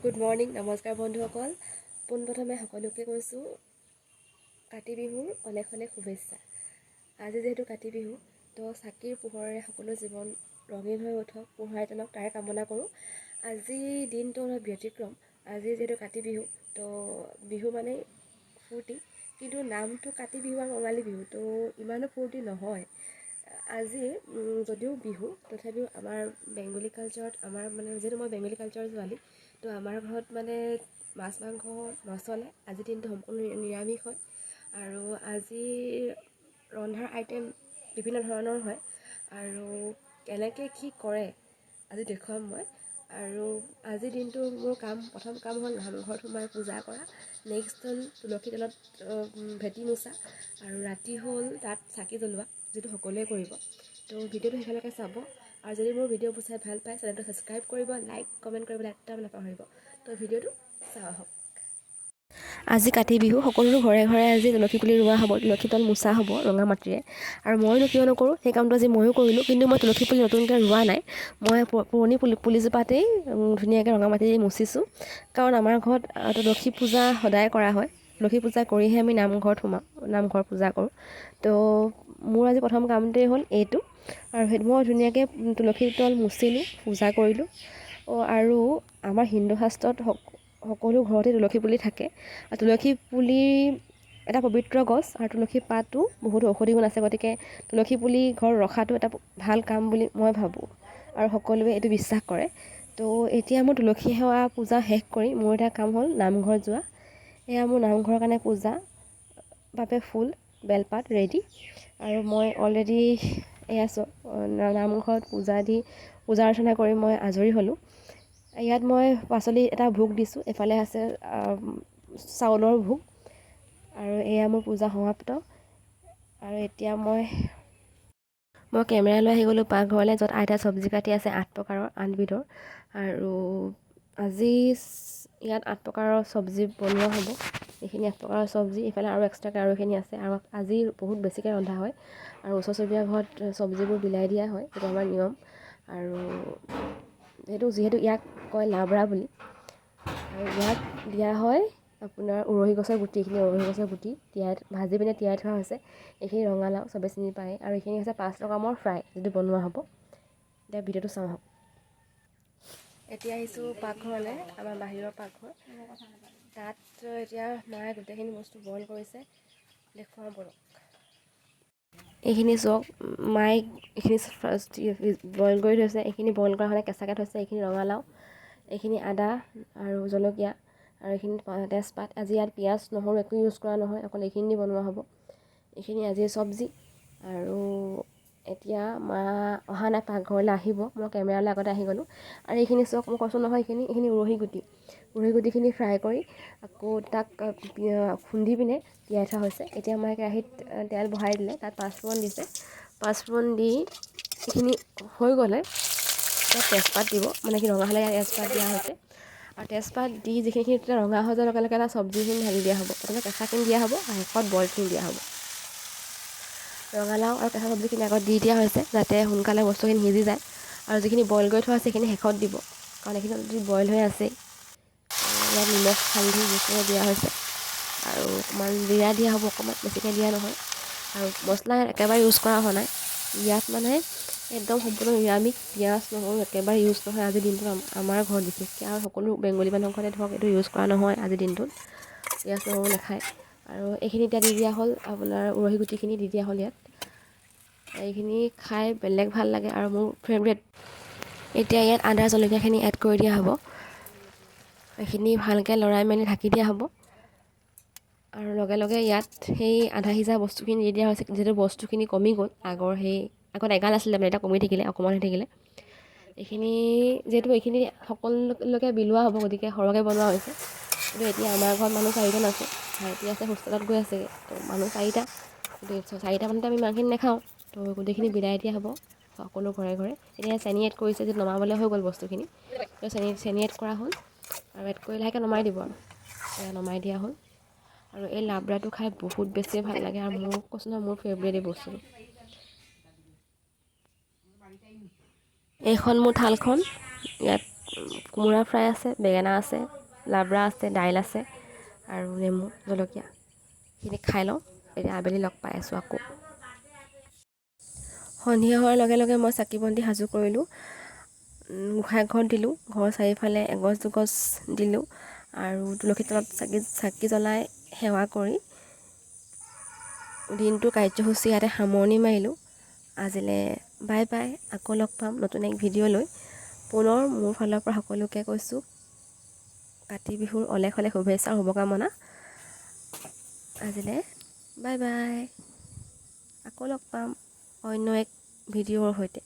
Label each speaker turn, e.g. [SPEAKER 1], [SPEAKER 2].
[SPEAKER 1] Good morning, নমস্কাৰ বন্ধুসকল। পোনপ্ৰথমে সকলোকে কৈছোঁ কাতি বিহুৰ অনেক অনেক শুভেচ্ছা। আজি যিহেতু কাতি বিহু, তো চাকিৰ পোহৰেৰে সকলো জীৱন ৰঙীন হৈ উঠক, পোহৰাই তোলক তাৰে কামনা কৰোঁ। আজি দিনটো অলপ ব্যতিক্ৰম। আজি যিহেতু কাতি বিহু, তো বিহু মানে ফূৰ্তি, কিন্তু নামটো কাতি বিহু আৰু কঙালী বিহু, তো ইমানো ফূৰ্তি নহয়। আজি যদিও বিহু, তথাপিও আমাৰ বেংগলী কালচাৰত যিহেতু মই বেংগলী কালচাৰৰ ছোৱালী, তো আমাৰ ঘৰত মাছ মাংস নচলে। আজিৰ দিনটো সম্পূৰ্ণ নিৰামিষ হয় আৰু আজি ৰন্ধাৰ আইটেম বিভিন্ন ধৰণৰ হয় আৰু কেনেকৈ কি কৰে আজি দেখুৱাম মই। আৰু আজিৰ দিনটো মোৰ প্ৰথম কাম হ'ল নামঘৰত সোমাই পূজা কৰা, নেক্সট হ'ল তুলসী তলত ভেটি মোচা, আৰু ৰাতি হ'ল তাত চাকি জ্বলোৱা, যিটো সকলোৱে কৰিব। তো ভিডিঅ'টো সেইফালৈকে চাব, আৰু যদি মোৰ ভিডিঅ'বোৰ চাই ভাল পায় চেনেলটো ছাবস্ক্ৰাইব কৰিব, লাইক কমেণ্ট কৰিবলৈ একদম নাপাহৰিব। তো ভিডিঅ'টো চাওঁ আহক। আজি কাতি বিহু, সকলো ঘৰে ঘৰে আজি তুলসী পুলি ৰোৱা হ'ব, তুলসী তল মোচা হ'ব ৰঙা মাটিৰে। আৰু মইনো কিয় নকৰোঁ, সেই কামটো আজি ময়ো কৰিলোঁ, কিন্তু মই তুলসী পুলি নতুনকৈ ৰোৱা নাই। মই পুৰণি পুলিজোপাতেই ধুনীয়াকৈ ৰঙা মাটি দি মুচিছোঁ, কাৰণ আমাৰ ঘৰত তুলসী পূজা সদায় কৰা হয়। তুলসী পূজা কৰিহে আমি নামঘৰত সোমাওঁ, নামঘৰ পূজা কৰোঁ। তো মোৰ আজি প্ৰথম কামটোৱেই হ'ল এইটো, আৰু সেইটো মই ধুনীয়াকৈ তুলসী তল মুচিলোঁ, পূজা কৰিলোঁ। আৰু আমাৰ হিন্দু শাস্ত্ৰত সকলো ঘৰতে তুলসী পুলি থাকে। আৰু তুলসী পুলি এটা পবিত্ৰ গছ, আৰু তুলসী পাতো বহুত ঔষধি গুণ আছে, গতিকে তুলসী পুলি ঘৰত ৰখাটো এটা ভাল কাম বুলি মই ভাবোঁ, আৰু সকলোৱে এইটো বিশ্বাস কৰে। তো এতিয়া মোৰ তুলসী সেৱা পূজা শেষ কৰি মোৰ এটা কাম হ'ল নামঘৰত যোৱা। এয়া মোৰ নামঘৰৰ কাৰণে পূজা বাবে ফুল বেলপাত ৰেডি, আৰু মই অলৰেডি নামঘৰত পূজা অৰ্চনা কৰি মই আজৰি হ'লোঁ। ইয়াত মই পাচলি এটা ভোগ দিছোঁ, এফালে আছে চাউলৰ ভোগ, আৰু এয়া মোৰ পূজা সমাপ্ত। আৰু এতিয়া মই কেমেৰা লৈ আহি গ'লোঁ পাকঘৰলৈ, য'ত আইতা চব্জি কাটি আছে 8 প্ৰকাৰৰ 8 বিধৰ। আৰু আজি ইয়াত 8 প্ৰকাৰৰ চব্জি বনোৱা হ'ব। এইখিনি 8 প্ৰকাৰৰ চব্জি, এইফালে আৰু এক্সট্ৰাকৈ আৰু এইখিনি আছে। আৰু আজি বহুত বেছিকৈ ৰন্ধা হয়, আৰু ওচৰ চুবুৰীয়া ঘৰত চব্জিবোৰ বিলাই দিয়া হয়, সেইটো আমাৰ নিয়ম। আৰু যিহেতু ইয়াক কয় লাবৰা বুলি, আৰু ইয়াত দিয়া হয় আপোনাৰ উৰহি গছৰ গুটি। এইখিনি উৰহি গছৰ গুটি ভাজি পিনে তিয়াই থোৱা হৈছে। এইখিনি ৰঙালাও, চবেই চিনি পায়। আৰু এইখিনি হৈছে 5 ৰকমৰ ফ্ৰাই, যিটো বনোৱা হ'ব। এতিয়া ভিডিঅ'টো চাওঁ আহক। এতিয়া আহিছোঁ পাকঘৰলৈ, আমাৰ বাহিৰৰ পাকঘৰ। তাত এতিয়া মায়ে গোটেইখিনি বস্তু বইল কৰিছে, দেখুৱাওঁ বলক। এইখিনি চাওক, মায়ে এইখিনি ফাৰ্ষ্ট বইল কৰি থৈছে। এইখিনি বইল কৰা হ'লে কেঁচাকৈ থৈছে। এইখিনি ৰঙালাও, এইখিনি আদা আৰু জলকীয়া, আৰু এইখিনি তেজপাত। আজি ইয়াত পিঁয়াজ নহৰু একো ইউজ কৰা নহয়, অকল এইখিনি দি বনোৱা হ'ব। এইখিনি আজিৰ চব্জি। আৰু এতিয়া মা অহা নাই, পাকঘৰলৈ আহিব, মই কেমেৰালৈ আগতে আহি গ'লোঁ। আৰু এইখিনি চাওক, মই কৈছোঁ নহয়, এইখিনি উৰহি গুটিখিনি ফ্ৰাই কৰি আকৌ তাক খুন্দি পিনে তিয়াই থোৱা হৈছে। এতিয়া মায়ে কেৰাহীত তেল বহাই দিলে, তাত 5 ফুৰণ দিছে। 5 ফুৰণ দি এইখিনি হৈ গ'লে তাত তেজপাত দিব, কি ৰঙা হ'লে ইয়াত তেজপাত দিয়া হৈছে। আৰু তেজপাত দি যিখিনি তেতিয়া ৰঙা হৈ যোৱাৰ লগে লগে তাত চব্জিখিনি ঢালি দিয়া হ'ব। প্ৰথমে কেঁচাখিনি দিয়া হ'ব, আৰু শেষত বইলখিনি দিয়া হ'ব। ৰঙালাও আৰু কেঁচা চব্জিখিনি আগত দি দিয়া হৈছে, যাতে সোনকালে বস্তুখিনি সিজি যায়। আৰু যিখিনি বইল কৰি থোৱা আছে সেইখিনি শেষত দিব, কাৰণ এইখিনি যদি বইল হৈ আছেই। ইয়াত নিমখ হালধি জোখৰে দিয়া হৈছে, আৰু অকণমান জিৰা দিয়া হ'ব, অকণমান বেছিকৈ দিয়া নহয়। আৰু মছলা একেবাৰে ইউজ কৰা হোৱা নাই। ইয়াত একদম সম্পূৰ্ণ নিৰামিষ, পিঁয়াজ নহৰু একেবাৰে ইউজ নহয় আজিৰ দিনটোত, আমাৰ ঘৰত বিশেষকৈ। আৰু সকলো বেংগলী মানুহৰ ঘৰতে ধৰক এইটো ইউজ কৰা নহয় আজিৰ দিনটোত, পিঁয়াজ নহৰু নাখায়। আৰু এইখিনি এতিয়া দি দিয়া হ'ল, আপোনাৰ উৰহি গুটিখিনি দি দিয়া হ'ল ইয়াত। এইখিনি খাই বেলেগ ভাল লাগে, আৰু মোৰ ফেভৰেট। এতিয়া ইয়াত আদা জলকীয়াখিনি এড কৰি দিয়া হ'ব। এইখিনি ভালকৈ লৰাই মেলি ঢাকি দিয়া হ'ব। আৰু লগে লগে ইয়াত সেই আধা সিজা বস্তুখিনি দি দিয়া হৈছে, যিহেতু বস্তুখিনি কমি গ'ল। আগত এগাল আছিলে, এতিয়া কমি থাকিলে, অকণমান হৈ থাকিলে। যিহেতু এইখিনি সকলোকে বিলোৱা হ'ব, গতিকে সৰহকৈ বনোৱা হৈছে। কিন্তু এতিয়া আমাৰ ঘৰত মানুহ 4জন আছে, ভাইটি আছে হোষ্টেলত গৈ আছেগৈ, তো মানুহ 4টা। কিন্তু 4টা মানুহতে আমি ইমানখিনি নাখাওঁ, তো গোটেইখিনি বিলাই দিয়া হ'ব সকলো ঘৰে ঘৰে। এতিয়া চেনি এড কৰিছে, যে নমাবলৈ হৈ গ'ল বস্তুখিনি, তো চেনি এড কৰা হ'ল। আৰু এড কৰি লাহেকৈ নমাই দিব, আৰু নমাই দিয়া হ'ল। আৰু এই লাবৰাটো খাই বহুত বেছিয়ে ভাল লাগে, আৰু মোৰ কৈছোঁ নহয়, মোৰ ফেভৰেট এই বস্তুটো। এইখন মোৰ থালখন, ইয়াত কোমোৰা ফ্ৰাই আছে, বেঙেনা আছে, লাবৰা আছে, দাইল আছে আৰু নেমু জলকীয়া। সেইখিনি খাই লওঁ, এতিয়া আবেলি লগ পাই আছোঁ আকৌ। সন্ধিয়া হোৱাৰ লগে লগে মই চাকি বন্তি সাজু কৰিলোঁ। গোঁসাই ঘৰত দিলোঁ, ঘৰৰ চাৰিওফালে এগছ দুগছ দিলোঁ আৰু তুলসী তলত চাকি জ্বলাই সেৱা কৰি দিনটোৰ কাৰ্যসূচী ইয়াতে সামৰণি মাৰিলোঁ। আজিলৈ বাই বাই, আকৌ লগ পাম নতুন এক ভিডিঅ' লৈ। পুনৰ মোৰ ফালৰ পৰা সকলোকে কৈছোঁ কাতি বিহুৰ অলেখ অলেখ শুভেচ্ছা আৰু শুভকামনা। আজিলৈ বাই বাই, আকৌ লগ পাম অন্য এক ভিডিঅ'ৰ সৈতে।